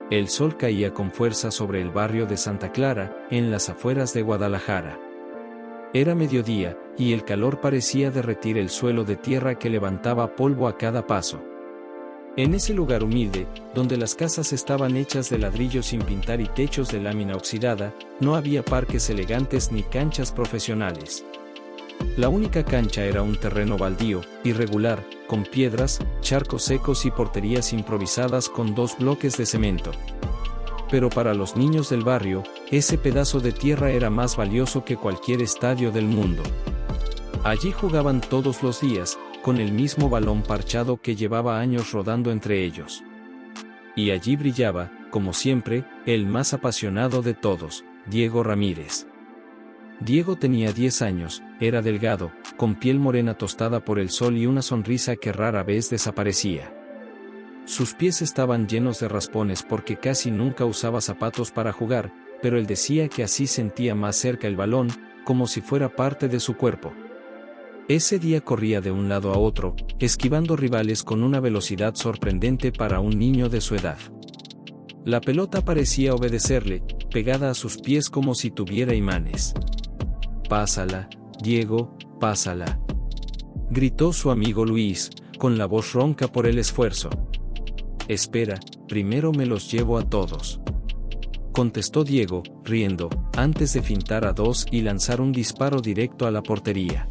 El sol caía con fuerza sobre el barrio de Santa Clara, en las afueras de Guadalajara. Era mediodía, y el calor parecía derretir el suelo de tierra que levantaba polvo a cada paso. En ese lugar humilde, donde las casas estaban hechas de ladrillo sin pintar y techos de lámina oxidada, no había parques elegantes ni canchas profesionales. La única cancha era un terreno baldío, irregular, con piedras, charcos secos y porterías improvisadas con 2 bloques de cemento. Pero para los niños del barrio, ese pedazo de tierra era más valioso que cualquier estadio del mundo. Allí jugaban todos los días, con el mismo balón parchado que llevaba años rodando entre ellos. Y allí brillaba, como siempre, el más apasionado de todos, Diego Ramírez. Diego tenía 10 años, era delgado, con piel morena tostada por el sol y una sonrisa que rara vez desaparecía. Sus pies estaban llenos de raspones porque casi nunca usaba zapatos para jugar, pero él decía que así sentía más cerca el balón, como si fuera parte de su cuerpo. Ese día corría de un lado a otro, esquivando rivales con una velocidad sorprendente para un niño de su edad. La pelota parecía obedecerle, pegada a sus pies como si tuviera imanes. «Pásala, Diego, pásala», gritó su amigo Luis, con la voz ronca por el esfuerzo. «Espera, primero me los llevo a todos», contestó Diego, riendo, antes de fintar a 2 y lanzar un disparo directo a la portería.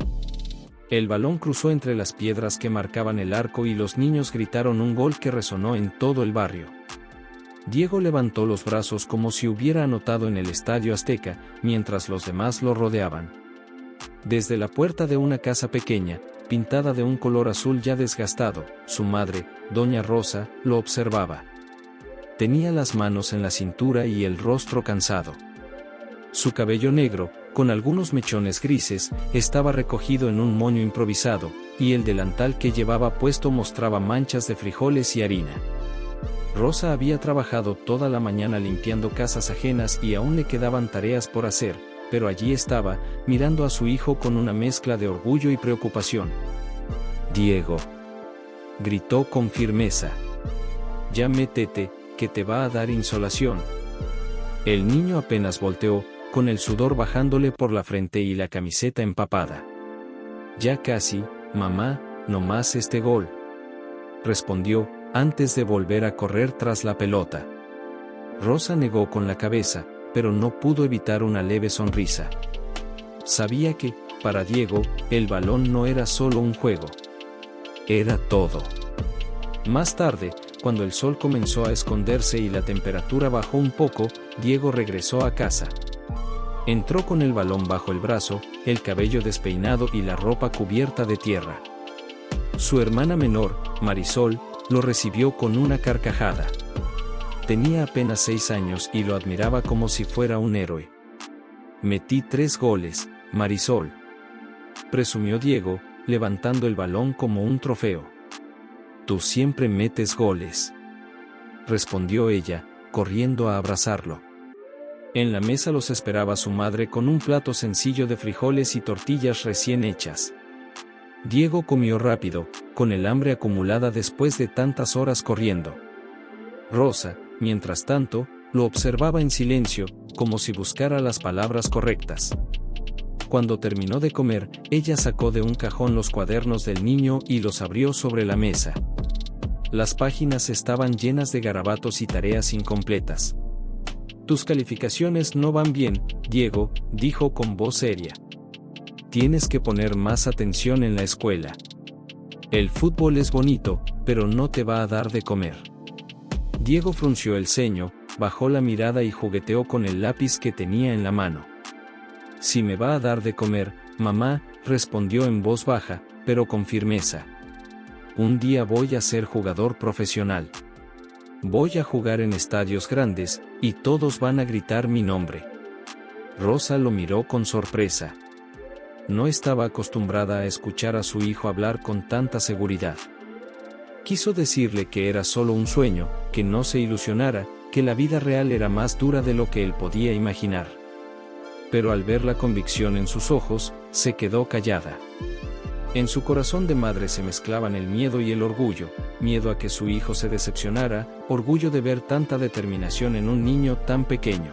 El balón cruzó entre las piedras que marcaban el arco y los niños gritaron un gol que resonó en todo el barrio. Diego levantó los brazos como si hubiera anotado en el Estadio Azteca, mientras los demás lo rodeaban. Desde la puerta de una casa pequeña, pintada de un color azul ya desgastado, su madre, doña Rosa, lo observaba. Tenía las manos en la cintura y el rostro cansado. Su cabello negro, con algunos mechones grises, estaba recogido en un moño improvisado, y el delantal que llevaba puesto mostraba manchas de frijoles y harina. Rosa había trabajado toda la mañana limpiando casas ajenas y aún le quedaban tareas por hacer, pero allí estaba, mirando a su hijo con una mezcla de orgullo y preocupación. «Diego», gritó con firmeza, «ya métete, que te va a dar insolación». El niño apenas volteó, con el sudor bajándole por la frente y la camiseta empapada. «Ya casi, mamá, no más este gol», respondió, antes de volver a correr tras la pelota. Rosa negó con la cabeza, pero no pudo evitar una leve sonrisa. Sabía que, para Diego, el balón no era solo un juego. Era todo. Más tarde, cuando el sol comenzó a esconderse y la temperatura bajó un poco, Diego regresó a casa. Entró con el balón bajo el brazo, el cabello despeinado y la ropa cubierta de tierra. Su hermana menor, Marisol, lo recibió con una carcajada. Tenía apenas 6 años y lo admiraba como si fuera un héroe. «Metí 3 goles, Marisol», presumió Diego, levantando el balón como un trofeo. «Tú siempre metes goles», respondió ella, corriendo a abrazarlo. En la mesa los esperaba su madre con un plato sencillo de frijoles y tortillas recién hechas. Diego comió rápido, con el hambre acumulada después de tantas horas corriendo. Rosa, mientras tanto, lo observaba en silencio, como si buscara las palabras correctas. Cuando terminó de comer, ella sacó de un cajón los cuadernos del niño y los abrió sobre la mesa. Las páginas estaban llenas de garabatos y tareas incompletas. «Tus calificaciones no van bien, Diego», dijo con voz seria. «Tienes que poner más atención en la escuela. El fútbol es bonito, pero no te va a dar de comer». Diego frunció el ceño, bajó la mirada y jugueteó con el lápiz que tenía en la mano. «Sí me va a dar de comer, mamá», respondió en voz baja, pero con firmeza. «Un día voy a ser jugador profesional. Voy a jugar en estadios grandes, y todos van a gritar mi nombre». Rosa lo miró con sorpresa. No estaba acostumbrada a escuchar a su hijo hablar con tanta seguridad. Quiso decirle que era solo un sueño, que no se ilusionara, que la vida real era más dura de lo que él podía imaginar. Pero al ver la convicción en sus ojos, se quedó callada. En su corazón de madre se mezclaban el miedo y el orgullo, miedo a que su hijo se decepcionara, orgullo de ver tanta determinación en un niño tan pequeño.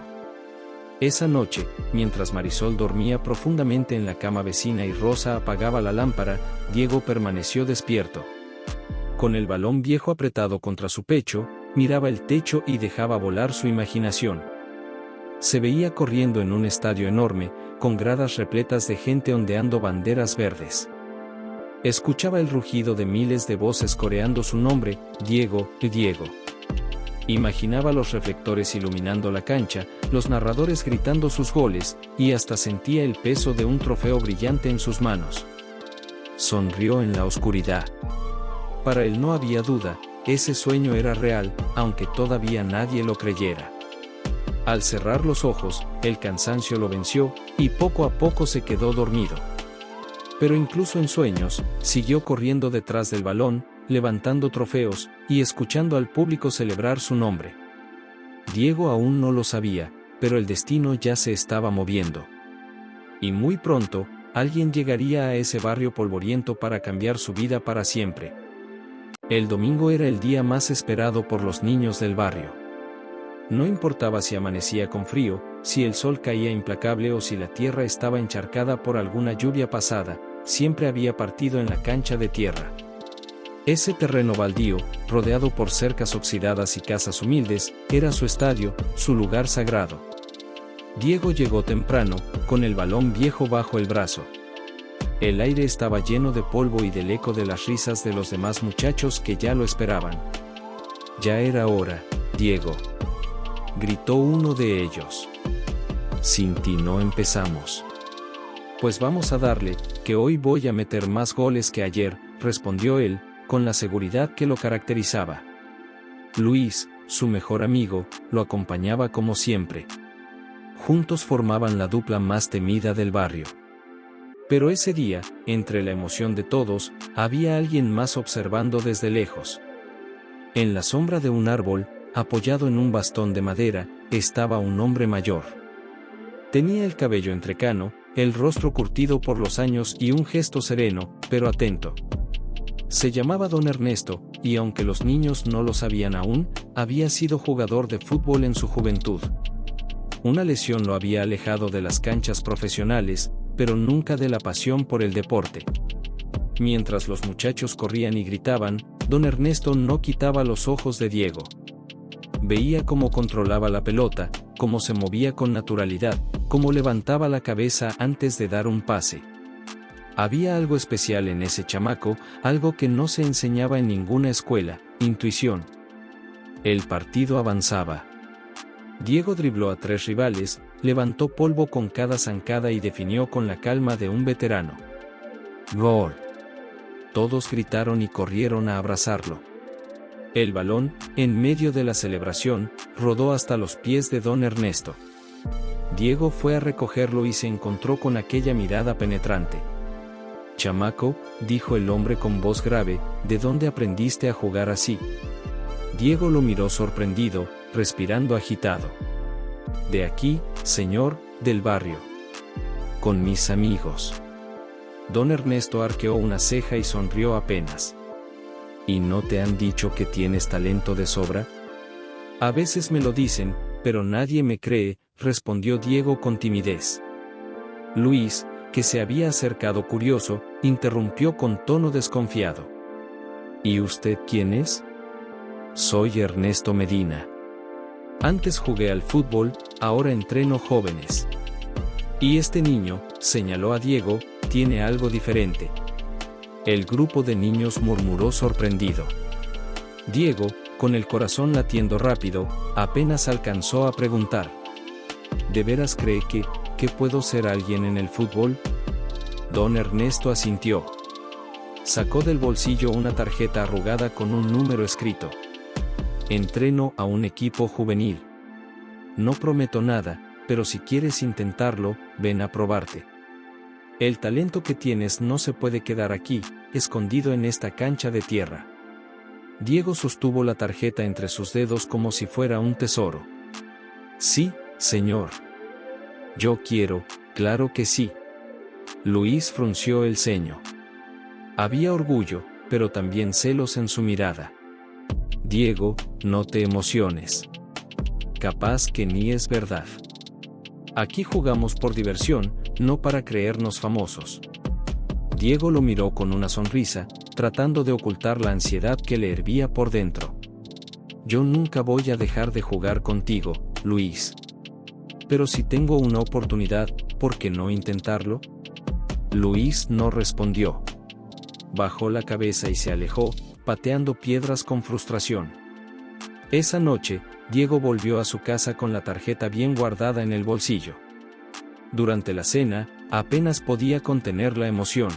Esa noche, mientras Marisol dormía profundamente en la cama vecina y Rosa apagaba la lámpara, Diego permaneció despierto. Con el balón viejo apretado contra su pecho, miraba el techo y dejaba volar su imaginación. Se veía corriendo en un estadio enorme, con gradas repletas de gente ondeando banderas verdes. Escuchaba el rugido de miles de voces coreando su nombre, Diego, Diego. Imaginaba los reflectores iluminando la cancha, los narradores gritando sus goles, y hasta sentía el peso de un trofeo brillante en sus manos. Sonrió en la oscuridad. Para él no había duda, ese sueño era real, aunque todavía nadie lo creyera. Al cerrar los ojos, el cansancio lo venció, y poco a poco se quedó dormido. Pero incluso en sueños, siguió corriendo detrás del balón, levantando trofeos, y escuchando al público celebrar su nombre. Diego aún no lo sabía, pero el destino ya se estaba moviendo. Y muy pronto, alguien llegaría a ese barrio polvoriento para cambiar su vida para siempre. El domingo era el día más esperado por los niños del barrio. No importaba si amanecía con frío, si el sol caía implacable o si la tierra estaba encharcada por alguna lluvia pasada, siempre había partido en la cancha de tierra. Ese terreno baldío, rodeado por cercas oxidadas y casas humildes, era su estadio, su lugar sagrado. Diego llegó temprano, con el balón viejo bajo el brazo. El aire estaba lleno de polvo y del eco de las risas de los demás muchachos que ya lo esperaban. «Ya era hora, Diego», gritó uno de ellos. «Sin ti no empezamos». «Pues vamos a darle, que hoy voy a meter más goles que ayer», respondió él, con la seguridad que lo caracterizaba. Luis, su mejor amigo, lo acompañaba como siempre. Juntos formaban la dupla más temida del barrio. Pero ese día, entre la emoción de todos, había alguien más observando desde lejos. En la sombra de un árbol, apoyado en un bastón de madera, estaba un hombre mayor. Tenía el cabello entrecano, el rostro curtido por los años y un gesto sereno, pero atento. Se llamaba Don Ernesto, y aunque los niños no lo sabían aún, había sido jugador de fútbol en su juventud. Una lesión lo había alejado de las canchas profesionales, pero nunca de la pasión por el deporte. Mientras los muchachos corrían y gritaban, Don Ernesto no quitaba los ojos de Diego. Veía cómo controlaba la pelota, cómo se movía con naturalidad, cómo levantaba la cabeza antes de dar un pase. Había algo especial en ese chamaco, algo que no se enseñaba en ninguna escuela: intuición. El partido avanzaba. Diego dribló a 3 rivales, levantó polvo con cada zancada y definió con la calma de un veterano. ¡Gol! Todos gritaron y corrieron a abrazarlo. El balón, en medio de la celebración, rodó hasta los pies de Don Ernesto. Diego fue a recogerlo y se encontró con aquella mirada penetrante. «Chamaco», dijo el hombre con voz grave, «¿de dónde aprendiste a jugar así?». Diego lo miró sorprendido, respirando agitado. «De aquí, señor, del barrio. Con mis amigos». Don Ernesto arqueó una ceja y sonrió apenas. «¿Y no te han dicho que tienes talento de sobra?». «A veces me lo dicen, pero nadie me cree», respondió Diego con timidez. Luis, que se había acercado curioso, interrumpió con tono desconfiado. «¿Y usted quién es?». «Soy Ernesto Medina. Antes jugué al fútbol, ahora entreno jóvenes». «Y este niño», señaló a Diego, «tiene algo diferente». El grupo de niños murmuró sorprendido. Diego, con el corazón latiendo rápido, apenas alcanzó a preguntar: «¿De veras cree que puedo ser alguien en el fútbol?». Don Ernesto asintió. Sacó del bolsillo una tarjeta arrugada con un número escrito. «Entreno a un equipo juvenil. No prometo nada, pero si quieres intentarlo, ven a probarte. El talento que tienes no se puede quedar aquí, escondido en esta cancha de tierra». Diego sostuvo la tarjeta entre sus dedos como si fuera un tesoro. «Sí, señor. Yo quiero, claro que sí». Luis frunció el ceño. Había orgullo, pero también celos en su mirada. Diego, no te emociones. Capaz que ni es verdad. Aquí jugamos por diversión, no para creernos famosos. Diego lo miró con una sonrisa, tratando de ocultar la ansiedad que le hervía por dentro. Yo nunca voy a dejar de jugar contigo, Luis. Pero si tengo una oportunidad, ¿por qué no intentarlo? Luis no respondió. Bajó la cabeza y se alejó, pateando piedras con frustración. Esa noche, Diego volvió a su casa con la tarjeta bien guardada en el bolsillo. Durante la cena, apenas podía contener la emoción.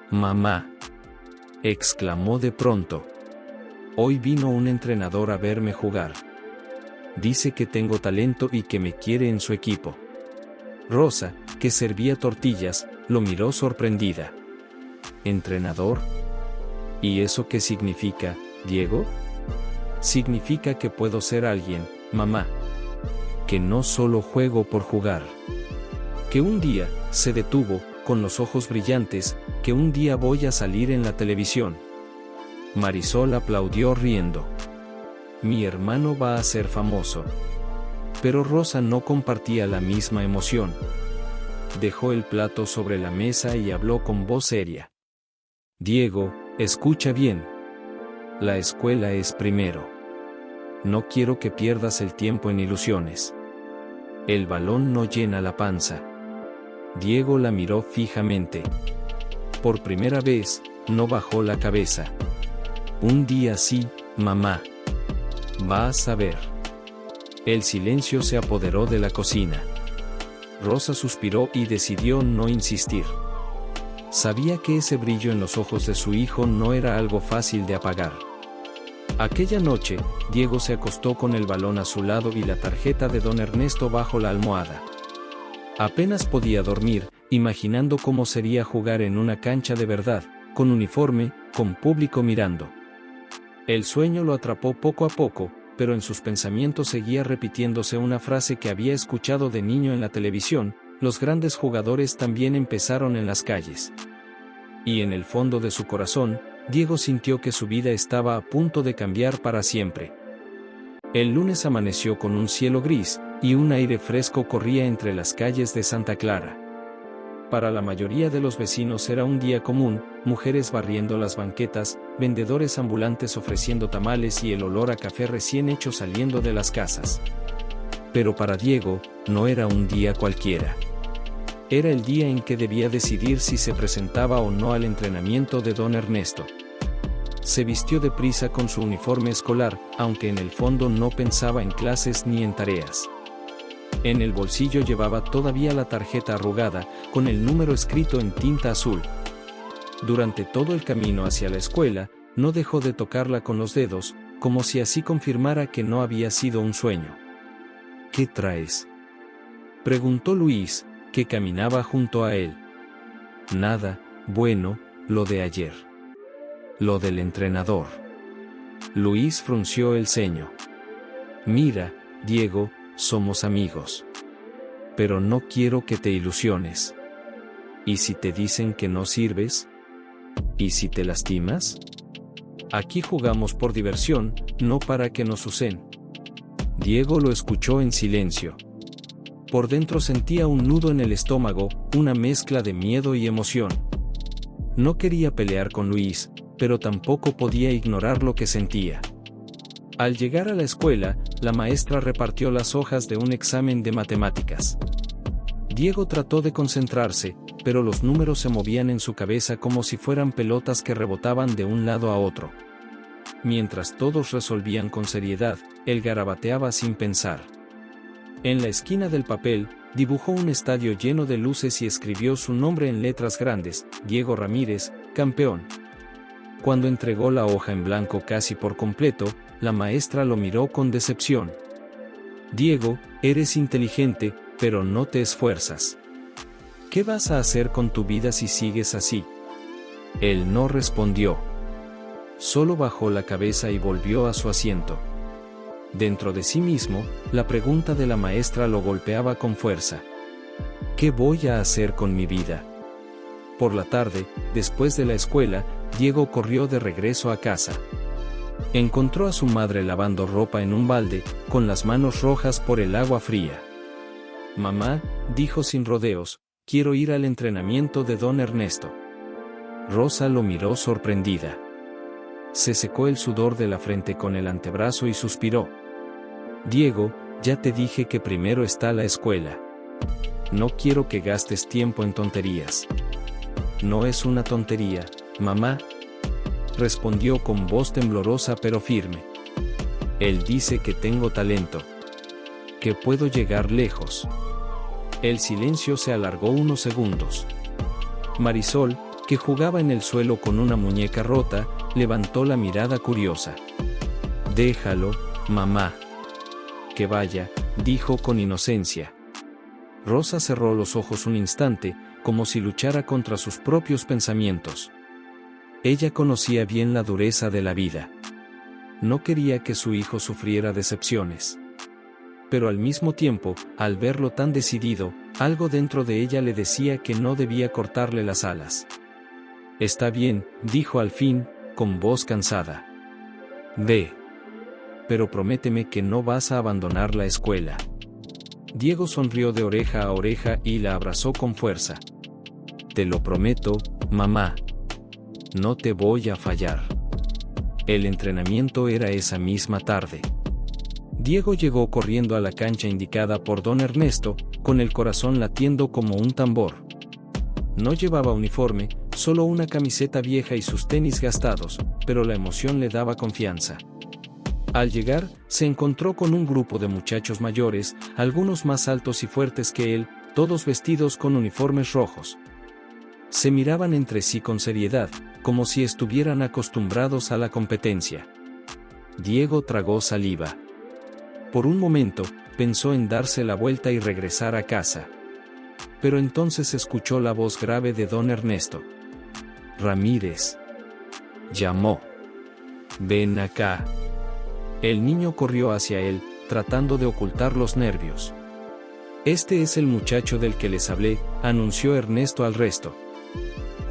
«Mamá», exclamó de pronto. «Hoy vino un entrenador a verme jugar. Dice que tengo talento y que me quiere en su equipo». Rosa, que servía tortillas, lo miró sorprendida. ¿Entrenador? ¿Y eso qué significa, Diego? Significa que puedo ser alguien, mamá. Que no solo juego por jugar. Que un día, se detuvo, con los ojos brillantes, que un día voy a salir en la televisión. Marisol aplaudió riendo. Mi hermano va a ser famoso. Pero Rosa no compartía la misma emoción. Dejó el plato sobre la mesa y habló con voz seria. Diego, escucha bien. La escuela es primero. No quiero que pierdas el tiempo en ilusiones. El balón no llena la panza. Diego la miró fijamente. Por primera vez, no bajó la cabeza. Un día sí, mamá. Vas a ver. El silencio se apoderó de la cocina. Rosa suspiró y decidió no insistir. Sabía que ese brillo en los ojos de su hijo no era algo fácil de apagar. Aquella noche, Diego se acostó con el balón a su lado y la tarjeta de don Ernesto bajo la almohada. Apenas podía dormir, imaginando cómo sería jugar en una cancha de verdad, con uniforme, con público mirando. El sueño lo atrapó poco a poco, pero en sus pensamientos seguía repitiéndose una frase que había escuchado de niño en la televisión: los grandes jugadores también empezaron en las calles. Y en el fondo de su corazón, Diego sintió que su vida estaba a punto de cambiar para siempre. El lunes amaneció con un cielo gris, y un aire fresco corría entre las calles de Santa Clara. Para la mayoría de los vecinos era un día común: mujeres barriendo las banquetas, vendedores ambulantes ofreciendo tamales y el olor a café recién hecho saliendo de las casas. Pero para Diego, no era un día cualquiera. Era el día en que debía decidir si se presentaba o no al entrenamiento de don Ernesto. Se vistió deprisa con su uniforme escolar, aunque en el fondo no pensaba en clases ni en tareas. En el bolsillo llevaba todavía la tarjeta arrugada, con el número escrito en tinta azul. Durante todo el camino hacia la escuela, no dejó de tocarla con los dedos, como si así confirmara que no había sido un sueño. ¿Qué traes?, preguntó Luis, que caminaba junto a él. Nada, bueno, lo de ayer. Lo del entrenador. Luis frunció el ceño. Mira, Diego, somos amigos. Pero no quiero que te ilusiones. ¿Y si te dicen que no sirves? ¿Y si te lastimas? Aquí jugamos por diversión, no para que nos usen. Diego lo escuchó en silencio. Por dentro sentía un nudo en el estómago, una mezcla de miedo y emoción. No quería pelear con Luis, pero tampoco podía ignorar lo que sentía. Al llegar a la escuela, la maestra repartió las hojas de un examen de matemáticas. Diego trató de concentrarse, pero los números se movían en su cabeza como si fueran pelotas que rebotaban de un lado a otro. Mientras todos resolvían con seriedad, él garabateaba sin pensar. En la esquina del papel, dibujó un estadio lleno de luces y escribió su nombre en letras grandes: Diego Ramírez, campeón. Cuando entregó la hoja en blanco casi por completo, la maestra lo miró con decepción. Diego, eres inteligente, pero no te esfuerzas. ¿Qué vas a hacer con tu vida si sigues así? Él no respondió. Solo bajó la cabeza y volvió a su asiento. Dentro de sí mismo, la pregunta de la maestra lo golpeaba con fuerza. ¿Qué voy a hacer con mi vida? Por la tarde, después de la escuela, Diego corrió de regreso a casa. Encontró a su madre lavando ropa en un balde, con las manos rojas por el agua fría. «Mamá», dijo sin rodeos, «quiero ir al entrenamiento de don Ernesto». Rosa lo miró sorprendida. Se secó el sudor de la frente con el antebrazo y suspiró. «Diego, ya te dije que primero está la escuela. No quiero que gastes tiempo en tonterías». «No es una tontería, mamá», respondió con voz temblorosa pero firme. «Él dice que tengo talento, que puedo llegar lejos». El silencio se alargó unos segundos. Marisol, que jugaba en el suelo con una muñeca rota, levantó la mirada curiosa. «Déjalo, mamá. Que vaya», dijo con inocencia. Rosa cerró los ojos un instante, como si luchara contra sus propios pensamientos. Ella conocía bien la dureza de la vida. No quería que su hijo sufriera decepciones. Pero al mismo tiempo, al verlo tan decidido, algo dentro de ella le decía que no debía cortarle las alas. «Está bien», dijo al fin, con voz cansada. «Ve. Pero prométeme que no vas a abandonar la escuela». Diego sonrió de oreja a oreja y la abrazó con fuerza. «Te lo prometo, mamá. No te voy a fallar». El entrenamiento era esa misma tarde. Diego llegó corriendo a la cancha indicada por don Ernesto, con el corazón latiendo como un tambor. No llevaba uniforme, solo una camiseta vieja y sus tenis gastados, pero la emoción le daba confianza. Al llegar, se encontró con un grupo de muchachos mayores, algunos más altos y fuertes que él, todos vestidos con uniformes rojos. Se miraban entre sí con seriedad, como si estuvieran acostumbrados a la competencia. Diego tragó saliva. Por un momento, pensó en darse la vuelta y regresar a casa. Pero entonces escuchó la voz grave de don Ernesto. «Ramírez», llamó. «Ven acá». El niño corrió hacia él, tratando de ocultar los nervios. «Este es el muchacho del que les hablé», anunció Ernesto al resto.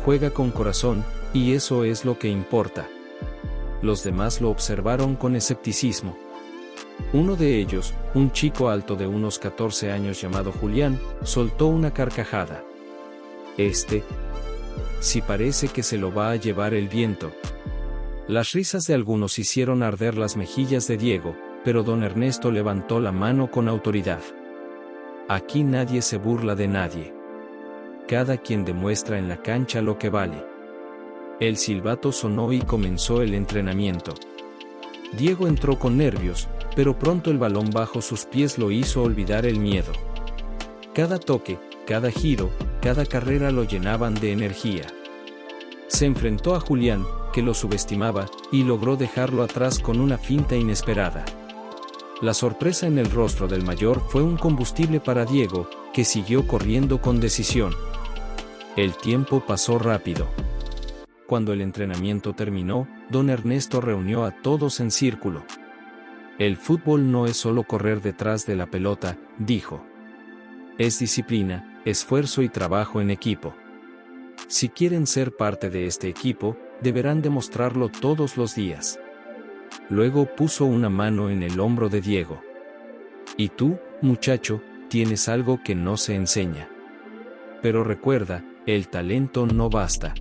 «Juega con corazón, y eso es lo que importa». Los demás lo observaron con escepticismo. Uno de ellos, un chico alto de unos 14 años llamado Julián, soltó una carcajada. Sí parece que se lo va a llevar el viento». Las risas de algunos hicieron arder las mejillas de Diego, pero don Ernesto levantó la mano con autoridad. «Aquí nadie se burla de nadie. Cada quien demuestra en la cancha lo que vale». El silbato sonó y comenzó el entrenamiento. Diego entró con nervios, pero pronto el balón bajo sus pies lo hizo olvidar el miedo. Cada toque, cada giro, cada carrera lo llenaban de energía. Se enfrentó a Julián, que lo subestimaba, y logró dejarlo atrás con una finta inesperada. La sorpresa en el rostro del mayor fue un combustible para Diego, que siguió corriendo con decisión. El tiempo pasó rápido. Cuando el entrenamiento terminó, don Ernesto reunió a todos en círculo. «El fútbol no es solo correr detrás de la pelota», dijo. «Es disciplina, esfuerzo y trabajo en equipo. Si quieren ser parte de este equipo, deberán demostrarlo todos los días». Luego puso una mano en el hombro de Diego. «Y tú, muchacho, tienes algo que no se enseña. Pero recuerda, el talento no basta.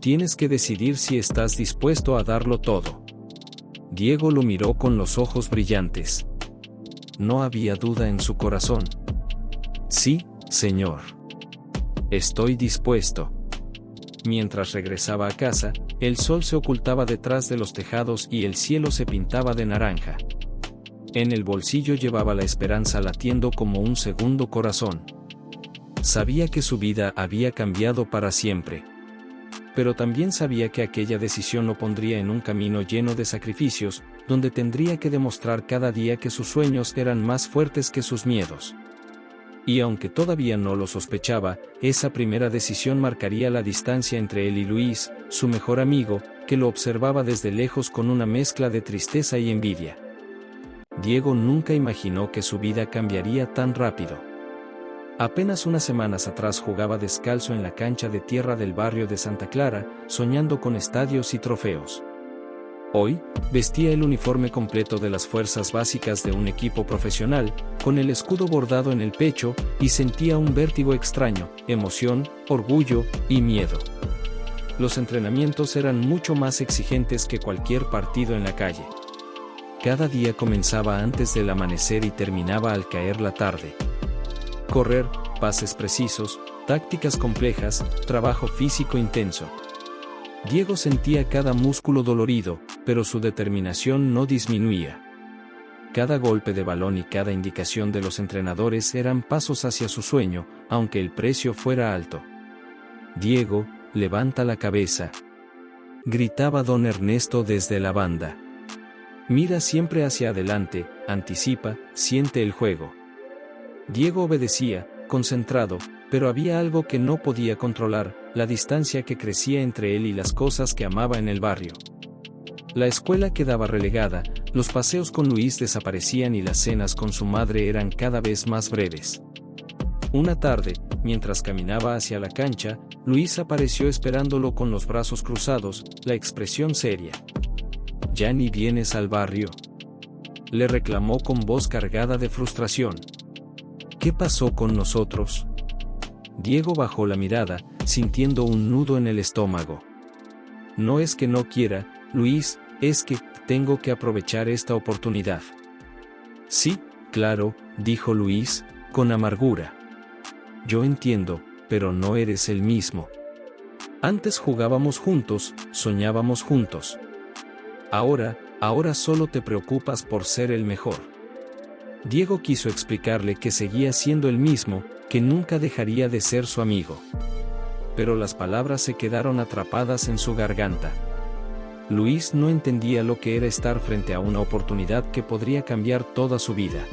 Tienes que decidir si estás dispuesto a darlo todo». Diego lo miró con los ojos brillantes. No había duda en su corazón. «Sí, señor. Estoy dispuesto». Mientras regresaba a casa, el sol se ocultaba detrás de los tejados y el cielo se pintaba de naranja. En el bolsillo llevaba la esperanza latiendo como un segundo corazón. Sabía que su vida había cambiado para siempre. Pero también sabía que aquella decisión lo pondría en un camino lleno de sacrificios, donde tendría que demostrar cada día que sus sueños eran más fuertes que sus miedos. Y aunque todavía no lo sospechaba, esa primera decisión marcaría la distancia entre él y Luis, su mejor amigo, que lo observaba desde lejos con una mezcla de tristeza y envidia. Diego nunca imaginó que su vida cambiaría tan rápido. Apenas unas semanas atrás jugaba descalzo en la cancha de tierra del barrio de Santa Clara, soñando con estadios y trofeos. Hoy, vestía el uniforme completo de las fuerzas básicas de un equipo profesional, con el escudo bordado en el pecho, y sentía un vértigo extraño, emoción, orgullo y miedo. Los entrenamientos eran mucho más exigentes que cualquier partido en la calle. Cada día comenzaba antes del amanecer y terminaba al caer la tarde. Correr, pases precisos, tácticas complejas, trabajo físico intenso. Diego sentía cada músculo dolorido, pero su determinación no disminuía. Cada golpe de balón y cada indicación de los entrenadores eran pasos hacia su sueño, aunque el precio fuera alto. «Diego, levanta la cabeza», gritaba don Ernesto desde la banda. «Mira siempre hacia adelante, anticipa, siente el juego». Diego obedecía, concentrado, pero había algo que no podía controlar, la distancia que crecía entre él y las cosas que amaba en el barrio. La escuela quedaba relegada, los paseos con Luis desaparecían y las cenas con su madre eran cada vez más breves. Una tarde, mientras caminaba hacia la cancha, Luis apareció esperándolo con los brazos cruzados, la expresión seria. «¿Ya ni vienes al barrio?», le reclamó con voz cargada de frustración. «¿Qué pasó con nosotros?». Diego bajó la mirada, sintiendo un nudo en el estómago. «No es que no quiera, Luis, es que tengo que aprovechar esta oportunidad». «Sí, claro», dijo Luis, con amargura. «Yo entiendo, pero no eres el mismo. Antes jugábamos juntos, soñábamos juntos. Ahora solo te preocupas por ser el mejor». Diego quiso explicarle que seguía siendo el mismo, que nunca dejaría de ser su amigo. Pero las palabras se quedaron atrapadas en su garganta. Luis no entendía lo que era estar frente a una oportunidad que podría cambiar toda su vida.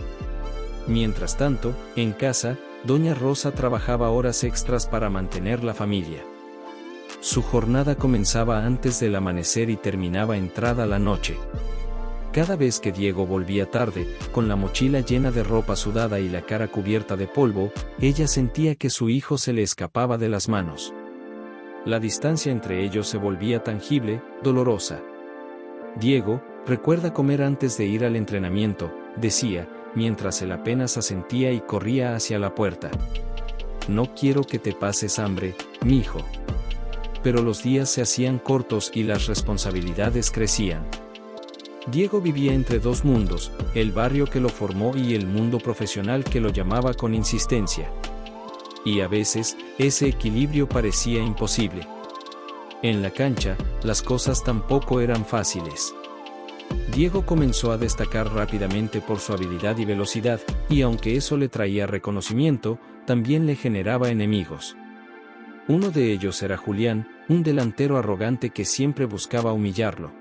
Mientras tanto, en casa, doña Rosa trabajaba horas extras para mantener la familia. Su jornada comenzaba antes del amanecer y terminaba entrada la noche. Cada vez que Diego volvía tarde, con la mochila llena de ropa sudada y la cara cubierta de polvo, ella sentía que su hijo se le escapaba de las manos. La distancia entre ellos se volvía tangible, dolorosa. «Diego, recuerda comer antes de ir al entrenamiento», decía, mientras él apenas asentía y corría hacia la puerta. «No quiero que te pases hambre, mijo». Pero los días se hacían cortos y las responsabilidades crecían. Diego vivía entre dos mundos, el barrio que lo formó y el mundo profesional que lo llamaba con insistencia. Y a veces, ese equilibrio parecía imposible. En la cancha, las cosas tampoco eran fáciles. Diego comenzó a destacar rápidamente por su habilidad y velocidad, y aunque eso le traía reconocimiento, también le generaba enemigos. Uno de ellos era Julián, un delantero arrogante que siempre buscaba humillarlo.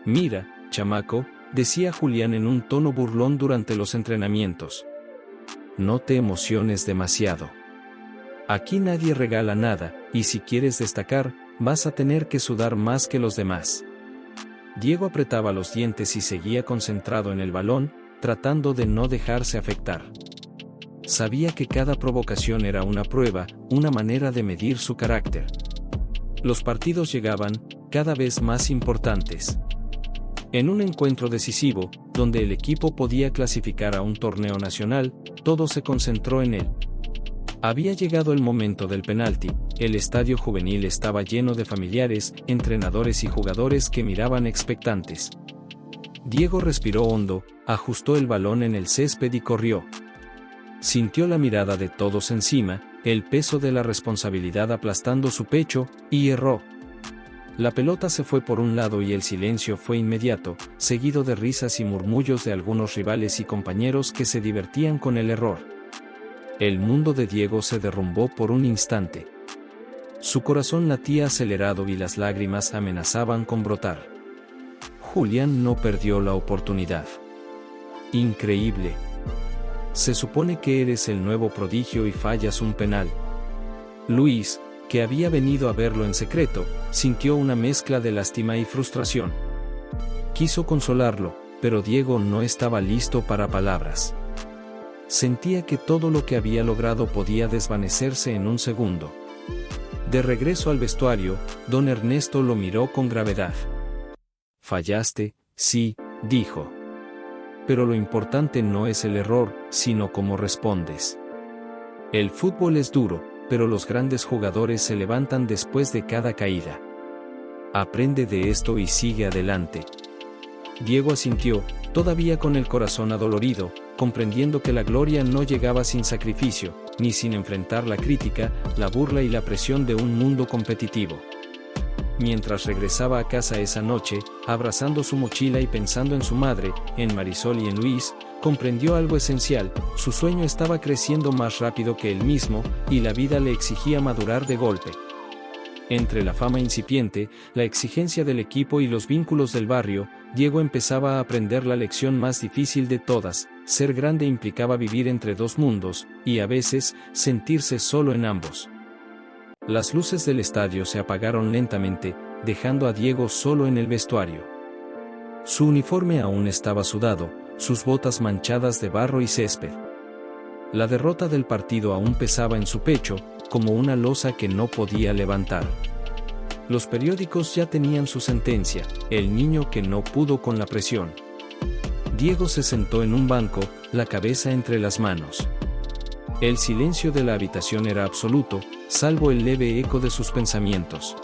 «Mira, chamaco», decía Julián en un tono burlón durante los entrenamientos. «No te emociones demasiado. Aquí nadie regala nada, y si quieres destacar, vas a tener que sudar más que los demás». Diego apretaba los dientes y seguía concentrado en el balón, tratando de no dejarse afectar. Sabía que cada provocación era una prueba, una manera de medir su carácter. Los partidos llegaban, cada vez más importantes. En un encuentro decisivo, donde el equipo podía clasificar a un torneo nacional, todo se concentró en él. Había llegado el momento del penalti, el estadio juvenil estaba lleno de familiares, entrenadores y jugadores que miraban expectantes. Diego respiró hondo, ajustó el balón en el césped y corrió. Sintió la mirada de todos encima, el peso de la responsabilidad aplastando su pecho, y erró. La pelota se fue por un lado y el silencio fue inmediato, seguido de risas y murmullos de algunos rivales y compañeros que se divertían con el error. El mundo de Diego se derrumbó por un instante. Su corazón latía acelerado y las lágrimas amenazaban con brotar. Julián no perdió la oportunidad. Increíble. Se supone que eres el nuevo prodigio y fallas un penal. Luis, que había venido a verlo en secreto, sintió una mezcla de lástima y frustración. Quiso consolarlo, pero Diego no estaba listo para palabras. Sentía que todo lo que había logrado podía desvanecerse en un segundo. De regreso al vestuario, don Ernesto lo miró con gravedad. «Fallaste, sí», dijo. «Pero lo importante no es el error, sino cómo respondes. El fútbol es duro, pero los grandes jugadores se levantan después de cada caída. Aprende de esto y sigue adelante». Diego asintió, todavía con el corazón adolorido, comprendiendo que la gloria no llegaba sin sacrificio, ni sin enfrentar la crítica, la burla y la presión de un mundo competitivo. Mientras regresaba a casa esa noche, abrazando su mochila y pensando en su madre, en Marisol y en Luis, comprendió algo esencial: su sueño estaba creciendo más rápido que él mismo, y la vida le exigía madurar de golpe. Entre la fama incipiente, la exigencia del equipo y los vínculos del barrio, Diego empezaba a aprender la lección más difícil de todas: ser grande implicaba vivir entre dos mundos, y a veces, sentirse solo en ambos. Las luces del estadio se apagaron lentamente, dejando a Diego solo en el vestuario. Su uniforme aún estaba sudado, sus botas manchadas de barro y césped. La derrota del partido aún pesaba en su pecho, como una losa que no podía levantar. Los periódicos ya tenían su sentencia: el niño que no pudo con la presión. Diego se sentó en un banco, la cabeza entre las manos. El silencio de la habitación era absoluto, salvo el leve eco de sus pensamientos.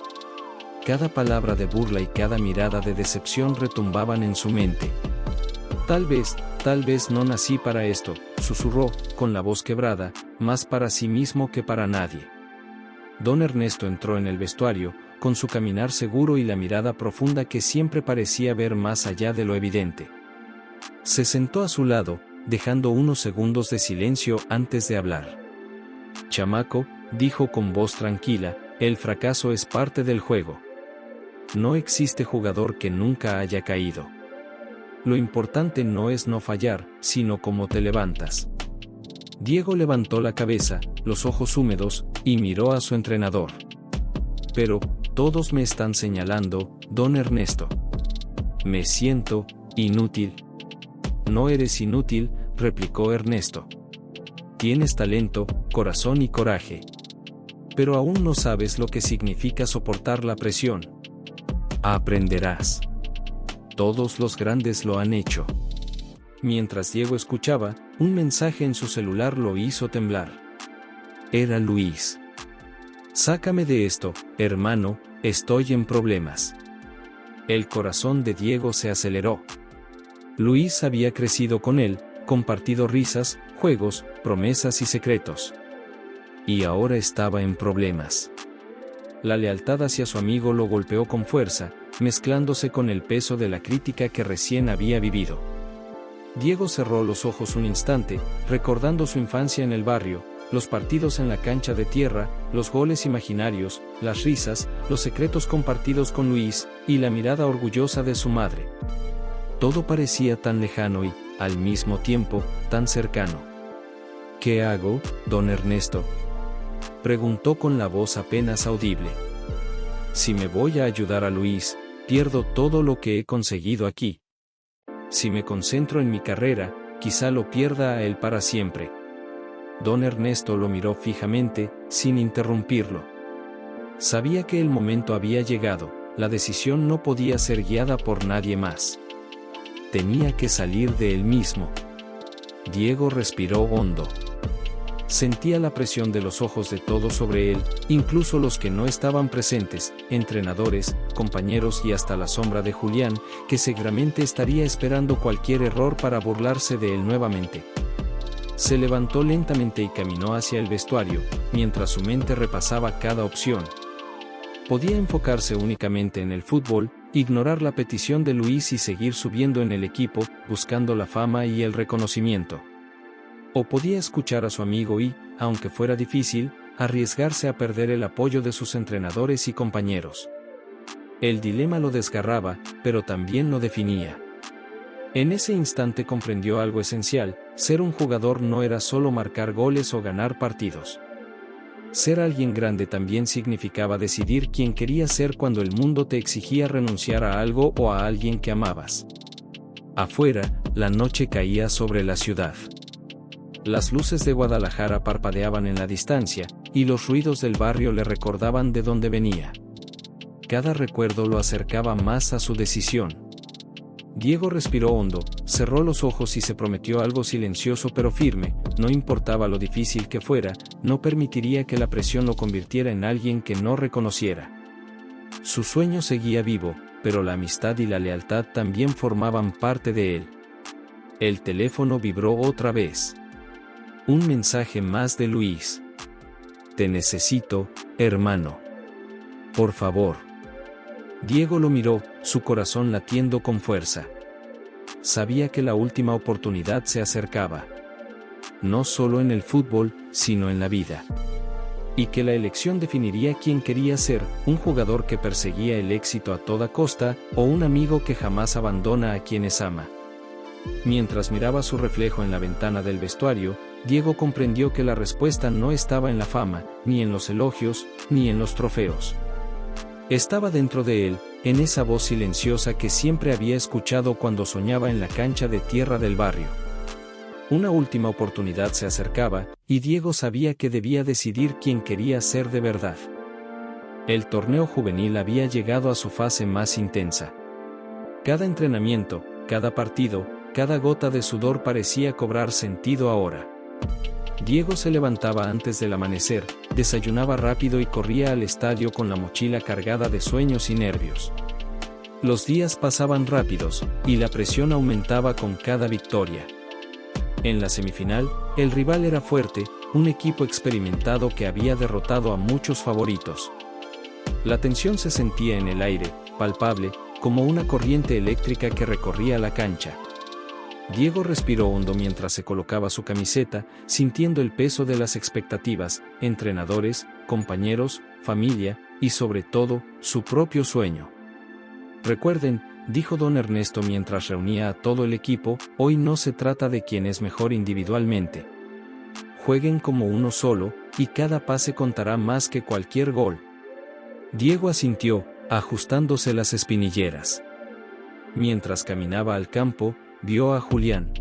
Cada palabra de burla y cada mirada de decepción retumbaban en su mente. Tal vez no nací para esto», susurró, con la voz quebrada, más para sí mismo que para nadie. Don Ernesto entró en el vestuario, con su caminar seguro y la mirada profunda que siempre parecía ver más allá de lo evidente. Se sentó a su lado, dejando unos segundos de silencio antes de hablar. «Chamaco», dijo con voz tranquila, «el fracaso es parte del juego. No existe jugador que nunca haya caído. Lo importante no es no fallar, sino cómo te levantas». Diego levantó la cabeza, los ojos húmedos, y miró a su entrenador. «Pero, todos me están señalando, don Ernesto. Me siento inútil». «No eres inútil», replicó Ernesto. «Tienes talento, corazón y coraje. Pero aún no sabes lo que significa soportar la presión. Aprenderás. Todos los grandes lo han hecho». Mientras Diego escuchaba, un mensaje en su celular lo hizo temblar. Era Luis. «Sácame de esto, hermano, estoy en problemas». El corazón de Diego se aceleró. Luis había crecido con él, compartido risas, juegos, promesas y secretos. Y ahora estaba en problemas. La lealtad hacia su amigo lo golpeó con fuerza, mezclándose con el peso de la crítica que recién había vivido. Diego cerró los ojos un instante, recordando su infancia en el barrio, los partidos en la cancha de tierra, los goles imaginarios, las risas, los secretos compartidos con Luis, y la mirada orgullosa de su madre. Todo parecía tan lejano y, al mismo tiempo, tan cercano. «¿Qué hago, don Ernesto?», preguntó con la voz apenas audible. «Si me voy a ayudar a Luis, pierdo todo lo que he conseguido aquí. Si me concentro en mi carrera, quizá lo pierda a él para siempre». Don Ernesto lo miró fijamente, sin interrumpirlo. Sabía que el momento había llegado, la decisión no podía ser guiada por nadie más. Tenía que salir de él mismo. Diego respiró hondo. Sentía la presión de los ojos de todos sobre él, incluso los que no estaban presentes, entrenadores, compañeros y hasta la sombra de Julián, que seguramente estaría esperando cualquier error para burlarse de él nuevamente. Se levantó lentamente y caminó hacia el vestuario, mientras su mente repasaba cada opción. Podía enfocarse únicamente en el fútbol, ignorar la petición de Luis y seguir subiendo en el equipo, buscando la fama y el reconocimiento. O podía escuchar a su amigo y, aunque fuera difícil, arriesgarse a perder el apoyo de sus entrenadores y compañeros. El dilema lo desgarraba, pero también lo definía. En ese instante comprendió algo esencial: ser un jugador no era solo marcar goles o ganar partidos. Ser alguien grande también significaba decidir quién querías ser cuando el mundo te exigía renunciar a algo o a alguien que amabas. Afuera, la noche caía sobre la ciudad. Las luces de Guadalajara parpadeaban en la distancia, y los ruidos del barrio le recordaban de dónde venía. Cada recuerdo lo acercaba más a su decisión. Diego respiró hondo, cerró los ojos y se prometió algo silencioso pero firme: no importaba lo difícil que fuera, no permitiría que la presión lo convirtiera en alguien que no reconociera. Su sueño seguía vivo, pero la amistad y la lealtad también formaban parte de él. El teléfono vibró otra vez. Un mensaje más de Luis. Te necesito, hermano. Por favor. Diego lo miró, su corazón latiendo con fuerza. Sabía que la última oportunidad se acercaba. No solo en el fútbol, sino en la vida. Y que la elección definiría quién quería ser: un jugador que perseguía el éxito a toda costa, o un amigo que jamás abandona a quienes ama. Mientras miraba su reflejo en la ventana del vestuario, Diego comprendió que la respuesta no estaba en la fama, ni en los elogios, ni en los trofeos. Estaba dentro de él, en esa voz silenciosa que siempre había escuchado cuando soñaba en la cancha de tierra del barrio. Una última oportunidad se acercaba, y Diego sabía que debía decidir quién quería ser de verdad. El torneo juvenil había llegado a su fase más intensa. Cada entrenamiento, cada partido, cada gota de sudor parecía cobrar sentido ahora. Diego se levantaba antes del amanecer, desayunaba rápido y corría al estadio con la mochila cargada de sueños y nervios. Los días pasaban rápidos, y la presión aumentaba con cada victoria. En la semifinal, el rival era fuerte, un equipo experimentado que había derrotado a muchos favoritos. La tensión se sentía en el aire, palpable, como una corriente eléctrica que recorría la cancha. Diego respiró hondo mientras se colocaba su camiseta, sintiendo el peso de las expectativas: entrenadores, compañeros, familia, y sobre todo, su propio sueño. Recuerden, dijo don Ernesto mientras reunía a todo el equipo, hoy no se trata de quién es mejor individualmente. Jueguen como uno solo, y cada pase contará más que cualquier gol. Diego asintió, ajustándose las espinilleras. Mientras caminaba al campo, vio a Julián.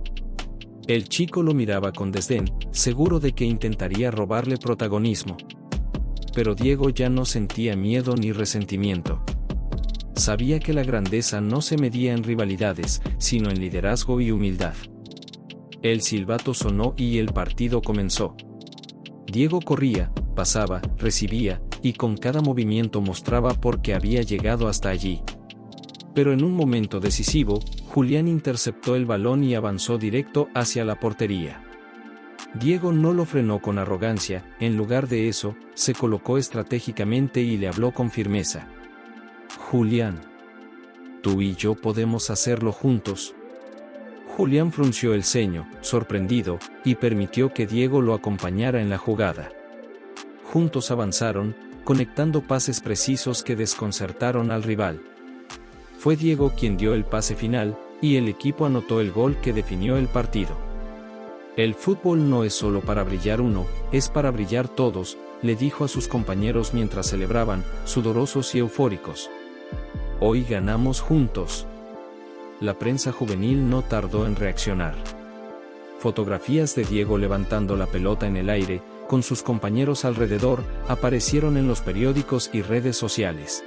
El chico lo miraba con desdén, seguro de que intentaría robarle protagonismo. Pero Diego ya no sentía miedo ni resentimiento. Sabía que la grandeza no se medía en rivalidades, sino en liderazgo y humildad. El silbato sonó y el partido comenzó. Diego corría, pasaba, recibía, y con cada movimiento mostraba por qué había llegado hasta allí. Pero en un momento decisivo, Julián interceptó el balón y avanzó directo hacia la portería. Diego no lo frenó con arrogancia, en lugar de eso, se colocó estratégicamente y le habló con firmeza. Julián, tú y yo podemos hacerlo juntos. Julián frunció el ceño, sorprendido, y permitió que Diego lo acompañara en la jugada. Juntos avanzaron, conectando pases precisos que desconcertaron al rival. Fue Diego quien dio el pase final, y el equipo anotó el gol que definió el partido. El fútbol no es solo para brillar uno, es para brillar todos, le dijo a sus compañeros mientras celebraban, sudorosos y eufóricos. Hoy ganamos juntos. La prensa juvenil no tardó en reaccionar. Fotografías de Diego levantando la pelota en el aire, con sus compañeros alrededor, aparecieron en los periódicos y redes sociales.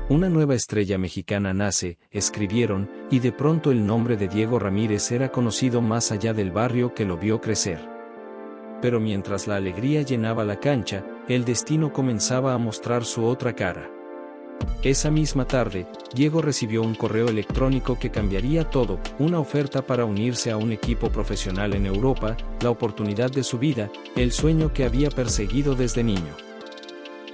Una nueva estrella mexicana nace, escribieron, y de pronto el nombre de Diego Ramírez era conocido más allá del barrio que lo vio crecer. Pero mientras la alegría llenaba la cancha, el destino comenzaba a mostrar su otra cara. Esa misma tarde, Diego recibió un correo electrónico que cambiaría todo: una oferta para unirse a un equipo profesional en Europa, la oportunidad de su vida, el sueño que había perseguido desde niño.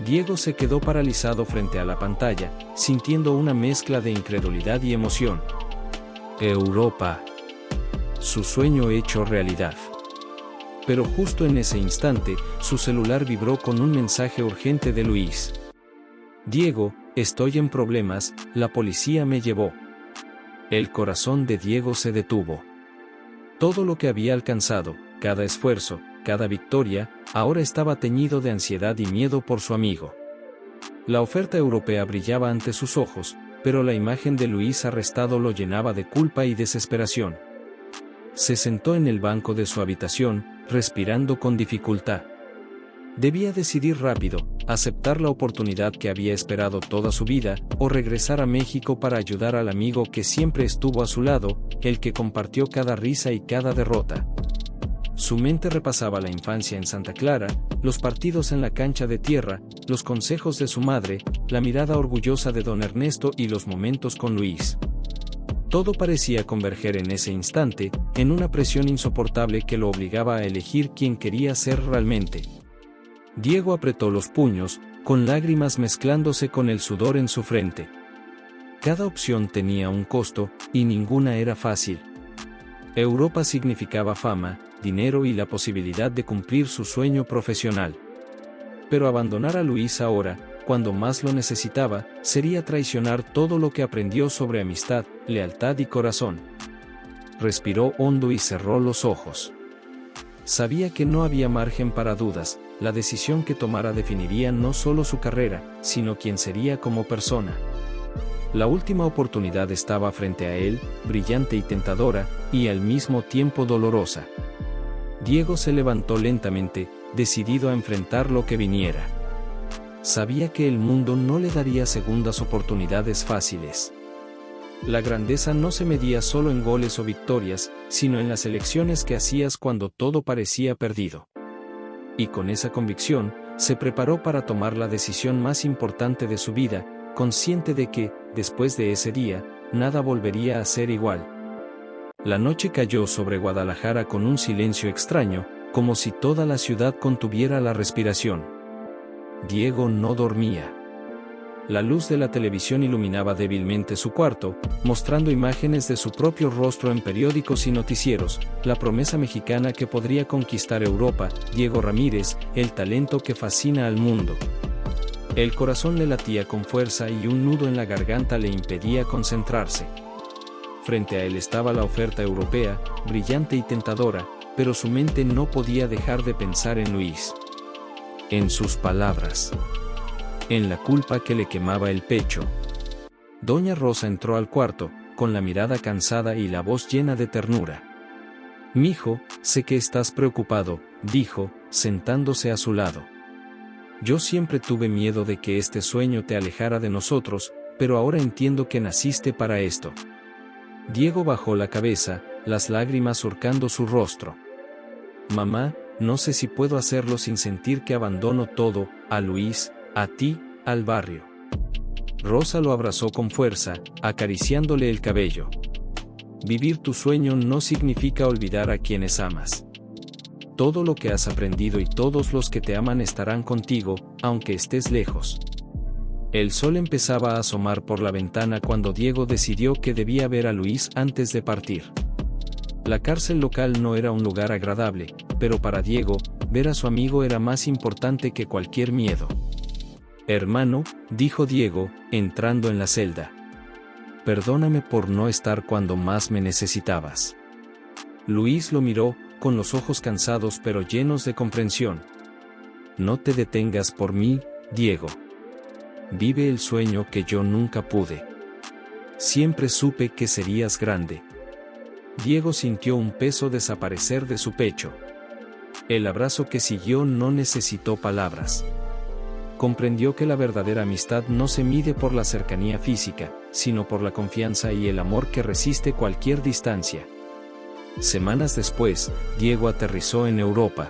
Diego se quedó paralizado frente a la pantalla, sintiendo una mezcla de incredulidad y emoción. Europa. Su sueño hecho realidad. Pero justo en ese instante, su celular vibró con un mensaje urgente de Luis. Diego, estoy en problemas, la policía me llevó. El corazón de Diego se detuvo. Todo lo que había alcanzado, cada esfuerzo, cada victoria, ahora estaba teñido de ansiedad y miedo por su amigo. La oferta europea brillaba ante sus ojos, pero la imagen de Luis arrestado lo llenaba de culpa y desesperación. Se sentó en el banco de su habitación, respirando con dificultad. Debía decidir rápido, aceptar la oportunidad que había esperado toda su vida, o regresar a México para ayudar al amigo que siempre estuvo a su lado, el que compartió cada risa y cada derrota. Su mente repasaba la infancia en Santa Clara, los partidos en la cancha de tierra, los consejos de su madre, la mirada orgullosa de don Ernesto y los momentos con Luis. Todo parecía converger en ese instante, en una presión insoportable que lo obligaba a elegir quién quería ser realmente. Diego apretó los puños, con lágrimas mezclándose con el sudor en su frente. Cada opción tenía un costo, y ninguna era fácil. Europa significaba fama, dinero y la posibilidad de cumplir su sueño profesional. Pero abandonar a Luis ahora, cuando más lo necesitaba, sería traicionar todo lo que aprendió sobre amistad, lealtad y corazón. Respiró hondo y cerró los ojos. Sabía que no había margen para dudas, la decisión que tomara definiría no solo su carrera, sino quién sería como persona. La última oportunidad estaba frente a él, brillante y tentadora, y al mismo tiempo dolorosa. Diego se levantó lentamente, decidido a enfrentar lo que viniera. Sabía que el mundo no le daría segundas oportunidades fáciles. La grandeza no se medía solo en goles o victorias, sino en las elecciones que hacías cuando todo parecía perdido. Y con esa convicción, se preparó para tomar la decisión más importante de su vida, consciente de que, después de ese día, nada volvería a ser igual. La noche cayó sobre Guadalajara con un silencio extraño, como si toda la ciudad contuviera la respiración. Diego no dormía. La luz de la televisión iluminaba débilmente su cuarto, mostrando imágenes de su propio rostro en periódicos y noticieros, la promesa mexicana que podría conquistar Europa, Diego Ramírez, el talento que fascina al mundo. El corazón le latía con fuerza y un nudo en la garganta le impedía concentrarse. Frente a él estaba la oferta europea, brillante y tentadora, pero su mente no podía dejar de pensar en Luis. En sus palabras. En la culpa que le quemaba el pecho. Doña Rosa entró al cuarto, con la mirada cansada y la voz llena de ternura. «Mijo, sé que estás preocupado», dijo, sentándose a su lado. «Yo siempre tuve miedo de que este sueño te alejara de nosotros, pero ahora entiendo que naciste para esto». Diego bajó la cabeza, las lágrimas surcando su rostro. «Mamá, no sé si puedo hacerlo sin sentir que abandono todo, a Luis, a ti, al barrio». Rosa lo abrazó con fuerza, acariciándole el cabello. «Vivir tu sueño no significa olvidar a quienes amas. Todo lo que has aprendido y todos los que te aman estarán contigo, aunque estés lejos». El sol empezaba a asomar por la ventana cuando Diego decidió que debía ver a Luis antes de partir. La cárcel local no era un lugar agradable, pero para Diego, ver a su amigo era más importante que cualquier miedo. «Hermano», dijo Diego, entrando en la celda. «Perdóname por no estar cuando más me necesitabas». Luis lo miró, con los ojos cansados pero llenos de comprensión. «No te detengas por mí, Diego. Vive el sueño que yo nunca pude. Siempre supe que serías grande». Diego sintió un peso desaparecer de su pecho. El abrazo que siguió no necesitó palabras. Comprendió que la verdadera amistad no se mide por la cercanía física, sino por la confianza y el amor que resiste cualquier distancia. Semanas después, Diego aterrizó en Europa.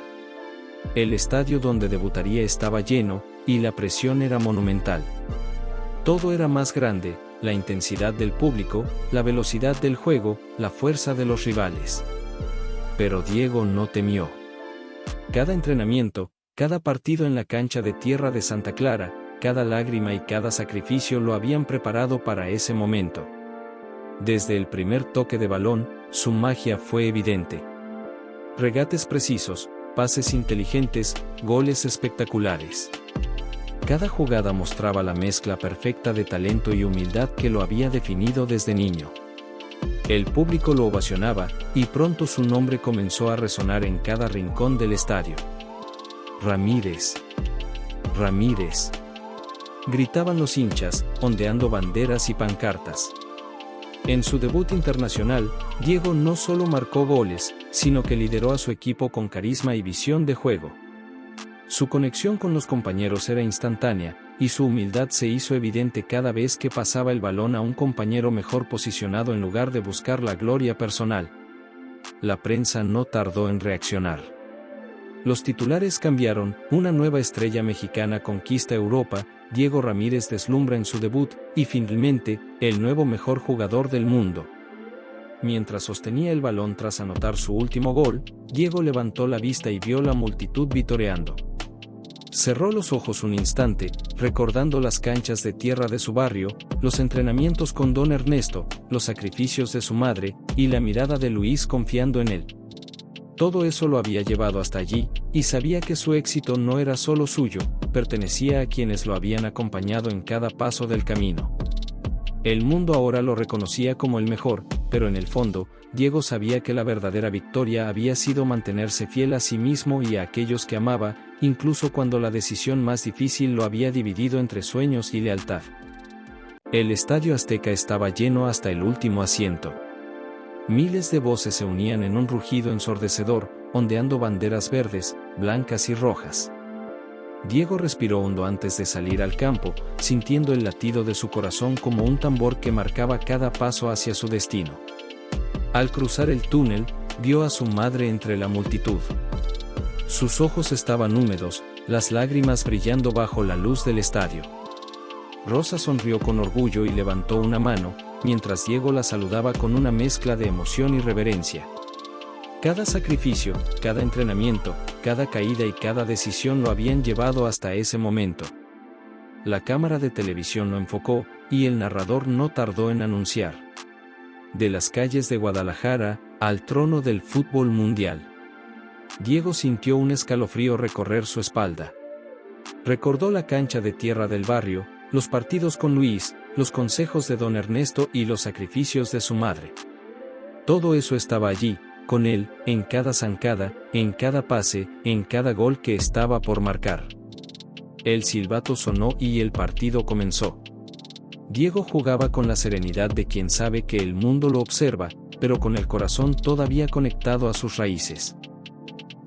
El estadio donde debutaría estaba lleno, y la presión era monumental. Todo era más grande, la intensidad del público, la velocidad del juego, la fuerza de los rivales. Pero Diego no temió. Cada entrenamiento, cada partido en la cancha de tierra de Santa Clara, cada lágrima y cada sacrificio lo habían preparado para ese momento. Desde el primer toque de balón, su magia fue evidente. Regates precisos, pases inteligentes, goles espectaculares. Cada jugada mostraba la mezcla perfecta de talento y humildad que lo había definido desde niño. El público lo ovacionaba, y pronto su nombre comenzó a resonar en cada rincón del estadio. «Ramírez. Ramírez», gritaban los hinchas, ondeando banderas y pancartas. En su debut internacional, Diego no solo marcó goles, sino que lideró a su equipo con carisma y visión de juego. Su conexión con los compañeros era instantánea, y su humildad se hizo evidente cada vez que pasaba el balón a un compañero mejor posicionado en lugar de buscar la gloria personal. La prensa no tardó en reaccionar. Los titulares cambiaron, una nueva estrella mexicana conquista Europa, Diego Ramírez deslumbra en su debut, y finalmente, el nuevo mejor jugador del mundo. Mientras sostenía el balón tras anotar su último gol, Diego levantó la vista y vio la multitud vitoreando. Cerró los ojos un instante, recordando las canchas de tierra de su barrio, los entrenamientos con don Ernesto, los sacrificios de su madre, y la mirada de Luis confiando en él. Todo eso lo había llevado hasta allí, y sabía que su éxito no era solo suyo, pertenecía a quienes lo habían acompañado en cada paso del camino. El mundo ahora lo reconocía como el mejor, pero en el fondo, Diego sabía que la verdadera victoria había sido mantenerse fiel a sí mismo y a aquellos que amaba, incluso cuando la decisión más difícil lo había dividido entre sueños y lealtad. El Estadio Azteca estaba lleno hasta el último asiento. Miles de voces se unían en un rugido ensordecedor, ondeando banderas verdes, blancas y rojas. Diego respiró hondo antes de salir al campo, sintiendo el latido de su corazón como un tambor que marcaba cada paso hacia su destino. Al cruzar el túnel, vio a su madre entre la multitud. Sus ojos estaban húmedos, las lágrimas brillando bajo la luz del estadio. Rosa sonrió con orgullo y levantó una mano, mientras Diego la saludaba con una mezcla de emoción y reverencia. Cada sacrificio, cada entrenamiento, cada caída y cada decisión lo habían llevado hasta ese momento. La cámara de televisión lo enfocó, y el narrador no tardó en anunciar: de las calles de Guadalajara, al trono del fútbol mundial. Diego sintió un escalofrío recorrer su espalda. Recordó la cancha de tierra del barrio, los partidos con Luis, los consejos de don Ernesto y los sacrificios de su madre. Todo eso estaba allí, con él, en cada zancada, en cada pase, en cada gol que estaba por marcar. El silbato sonó y el partido comenzó. Diego jugaba con la serenidad de quien sabe que el mundo lo observa, pero con el corazón todavía conectado a sus raíces.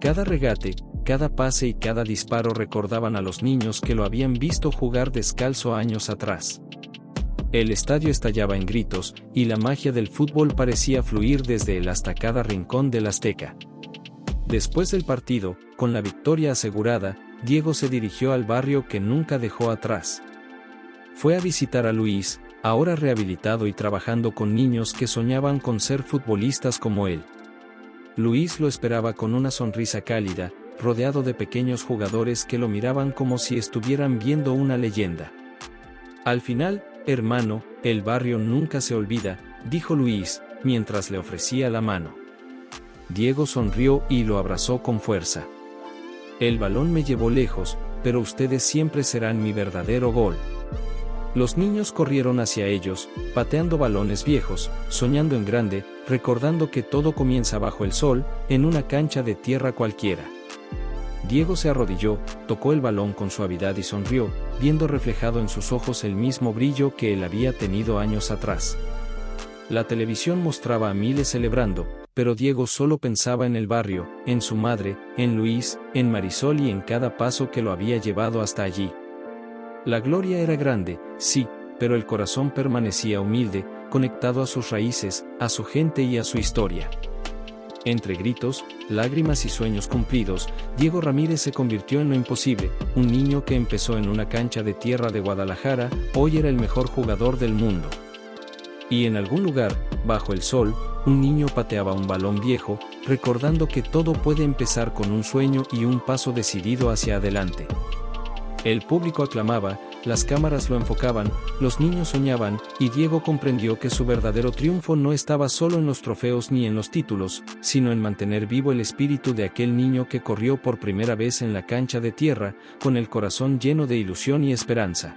Cada regate, cada pase y cada disparo recordaban a los niños que lo habían visto jugar descalzo años atrás. El estadio estallaba en gritos, y la magia del fútbol parecía fluir desde él hasta cada rincón del Azteca. Después del partido, con la victoria asegurada, Diego se dirigió al barrio que nunca dejó atrás. Fue a visitar a Luis, ahora rehabilitado y trabajando con niños que soñaban con ser futbolistas como él. Luis lo esperaba con una sonrisa cálida, rodeado de pequeños jugadores que lo miraban como si estuvieran viendo una leyenda. Al final, hermano, el barrio nunca se olvida, dijo Luis, mientras le ofrecía la mano. Diego sonrió y lo abrazó con fuerza. El balón me llevó lejos, pero ustedes siempre serán mi verdadero gol. Los niños corrieron hacia ellos, pateando balones viejos, soñando en grande, recordando que todo comienza bajo el sol, en una cancha de tierra cualquiera. Diego se arrodilló, tocó el balón con suavidad y sonrió, viendo reflejado en sus ojos el mismo brillo que él había tenido años atrás. La televisión mostraba a miles celebrando, pero Diego solo pensaba en el barrio, en su madre, en Luis, en Marisol y en cada paso que lo había llevado hasta allí. La gloria era grande, sí, pero el corazón permanecía humilde, conectado a sus raíces, a su gente y a su historia. Entre gritos, lágrimas y sueños cumplidos, Diego Ramírez se convirtió en lo imposible, un niño que empezó en una cancha de tierra de Guadalajara, hoy era el mejor jugador del mundo. Y en algún lugar, bajo el sol, un niño pateaba un balón viejo, recordando que todo puede empezar con un sueño y un paso decidido hacia adelante. El público aclamaba, las cámaras lo enfocaban, los niños soñaban, y Diego comprendió que su verdadero triunfo no estaba solo en los trofeos ni en los títulos, sino en mantener vivo el espíritu de aquel niño que corrió por primera vez en la cancha de tierra, con el corazón lleno de ilusión y esperanza.